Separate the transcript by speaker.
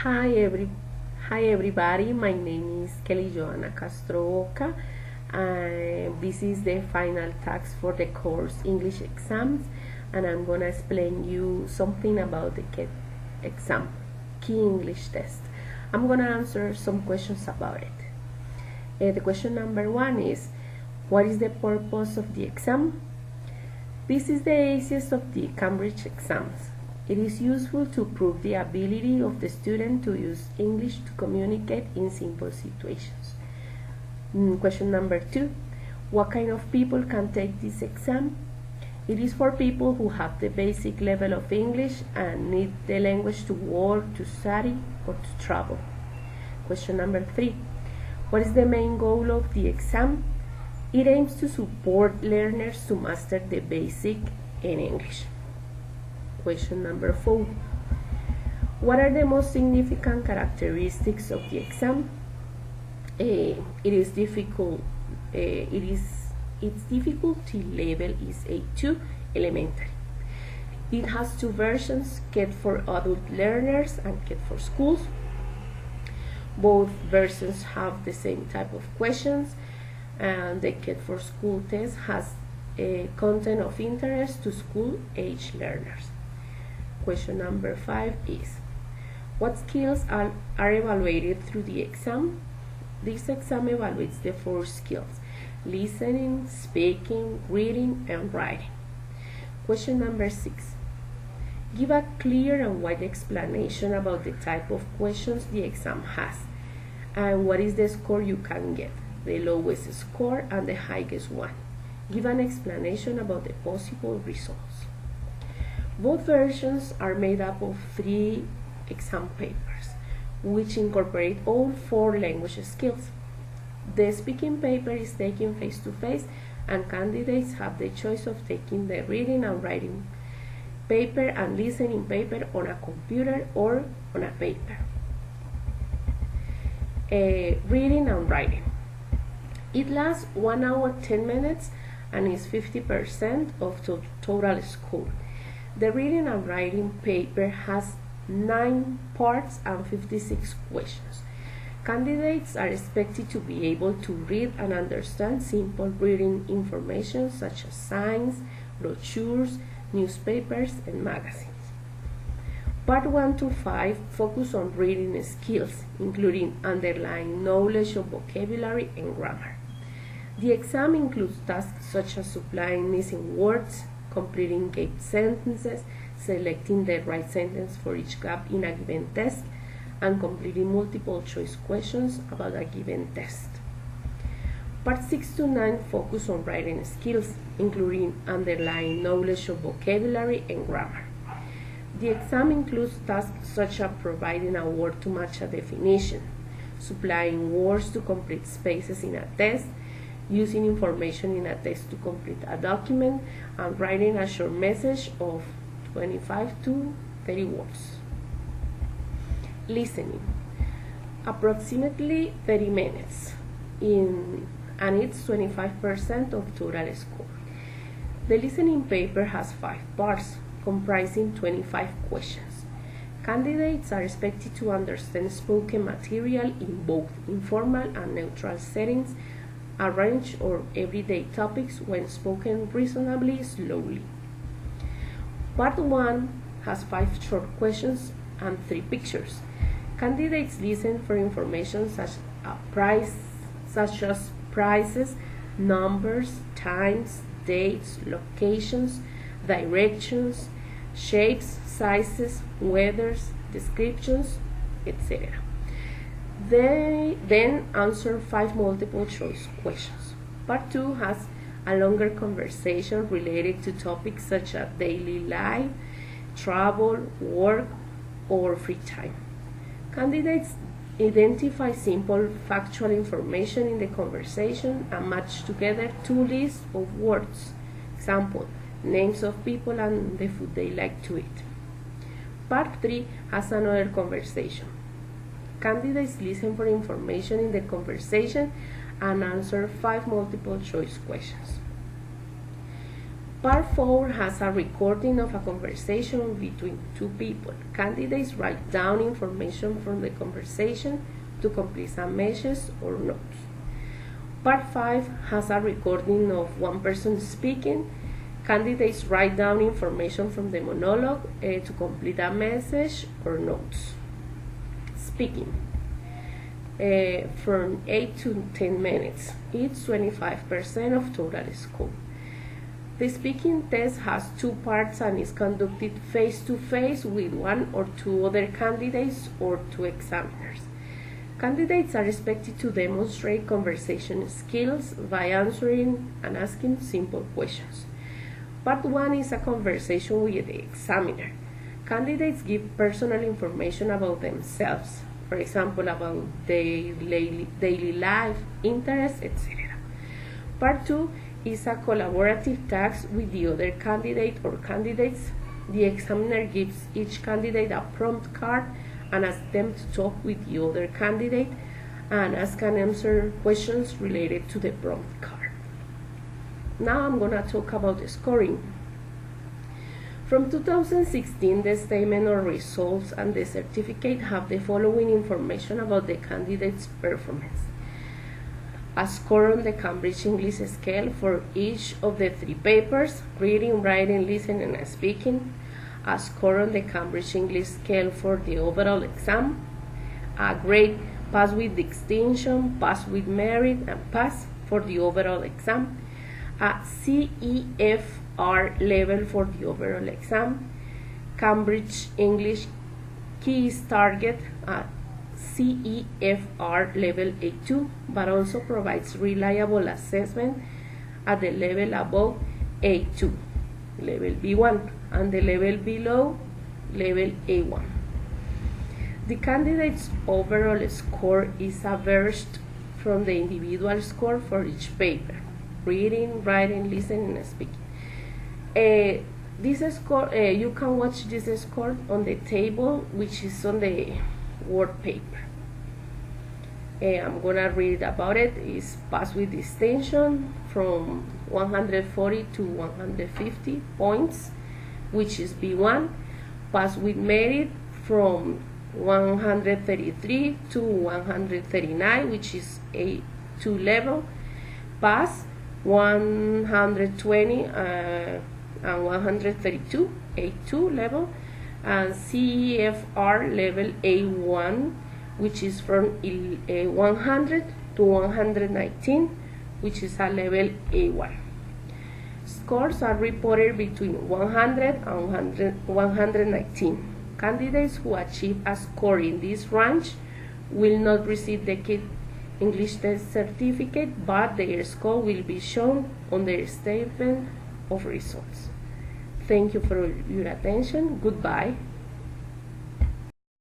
Speaker 1: Hi every Hi everybody, my name is Kelly Joanna Castro Oca, and this is the final task for the course English exams, and I'm gonna explain you something about the Ket exam, key English test. I'm gonna answer some questions about it. The question number 1 is, what is the purpose of the exam? This is the easiest of the Cambridge exams. It is useful to prove the ability of the student to use English to communicate in simple situations. Question number 2. What kind of people can take this exam? It is for people who have the basic level of English and need the language to work, to study, or to travel. Question number 3. What is the main goal of the exam? It aims to support learners to master the basic in English. Question number 4. What are the most significant characteristics of the exam? Its difficulty level is A2, elementary. It has two versions, Ket for adult learners and Ket for schools. Both versions have the same type of questions, and the Ket for school test has a content of interest to school age learners. Question number 5 is, what skills are evaluated through the exam? This exam evaluates the 4 skills: listening, speaking, reading, and writing. Question number 6. Give a clear and wide explanation about the type of questions the exam has and what is the score you can get, the lowest score and the highest one. Give an explanation about the possible results. Both versions are made up of 3 exam papers, which incorporate all 4 language skills. The speaking paper is taken face-to-face, and candidates have the choice of taking the reading and writing paper and listening paper on a computer or on a paper. Reading and writing. It lasts 1 hour 10 minutes and is 50% of the total score. The reading and writing paper has 9 parts and 56 questions. Candidates are expected to be able to read and understand simple reading information such as signs, brochures, newspapers, and magazines. Part 1 to 5 focus on reading skills, including underlying knowledge of vocabulary and grammar. The exam includes tasks such as supplying missing words, completing gap sentences, selecting the right sentence for each gap in a given test, and completing multiple choice questions about a given test. Part 6 to 9 focus on writing skills, including underlying knowledge of vocabulary and grammar. The exam includes tasks such as providing a word to match a definition, supplying words to complete spaces in a test, using information in a test to complete a document, and writing a short message of 25 to 30 words. Listening. Approximately 30 minutes, and it's 25% of total score. The listening paper has 5 parts, comprising 25 questions. Candidates are expected to understand spoken material in both informal and neutral settings, a range or everyday topics when spoken reasonably slowly. Part 1 has 5 short questions and 3 pictures. Candidates listen for information such as prices, numbers, times, dates, locations, directions, shapes, sizes, weathers, descriptions, etc. They then answer 5 multiple choice questions. Part 2 has a longer conversation related to topics such as daily life, travel, work, or free time. Candidates identify simple factual information in the conversation and match together 2 lists of words. Example, names of people and the food they like to eat. Part 3 has another conversation. Candidates listen for information in the conversation and answer 5 multiple choice questions. Part 4 has a recording of a conversation between two people. Candidates write down information from the conversation to complete a message or notes. Part 5 has a recording of one person speaking. Candidates write down information from the monologue to complete a message or notes. Speaking. From 8 to 10 minutes. It's 25% of total score. The speaking test has two parts and is conducted face-to-face with one or two other candidates or two examiners. Candidates are expected to demonstrate conversation skills by answering and asking simple questions. Part 1 is a conversation with the examiner. Candidates give personal information about themselves, for example, about their daily life, interests, etc. Part 2 is a collaborative task with the other candidate or candidates. The examiner gives each candidate a prompt card and asks them to talk with the other candidate and ask and answer questions related to the prompt card. Now I'm going to talk about the scoring. From 2016, the statement of results and the certificate have the following information about the candidate's performance. A score on the Cambridge English scale for each of the three papers: reading, writing, listening, and speaking. A score on the Cambridge English scale for the overall exam. A grade: pass with distinction, pass with merit, and pass for the overall exam. A CEFR level for the overall exam. Cambridge English Keys target at CEFR level A2, but also provides reliable assessment at the level above A2, level B1, and the level below, level A1. The candidate's overall score is averaged from the individual score for each paper: reading, writing, listening, and speaking. This score, you can watch this score on the table, which is on the Word paper. I'm gonna read about it. It's pass with distinction from 140 to 150 points, which is B1. Pass with merit from 133 to 139, which is A2 level. Pass 120 and 132, A2 level. And CEFR level A1, which is from 100 to 119, which is a level A1. Scores are reported between 100 and 119. Candidates who achieve a score in this range will not receive the Ket English test certificate, but their score will be shown on their statement of results. Thank you for your attention. Goodbye.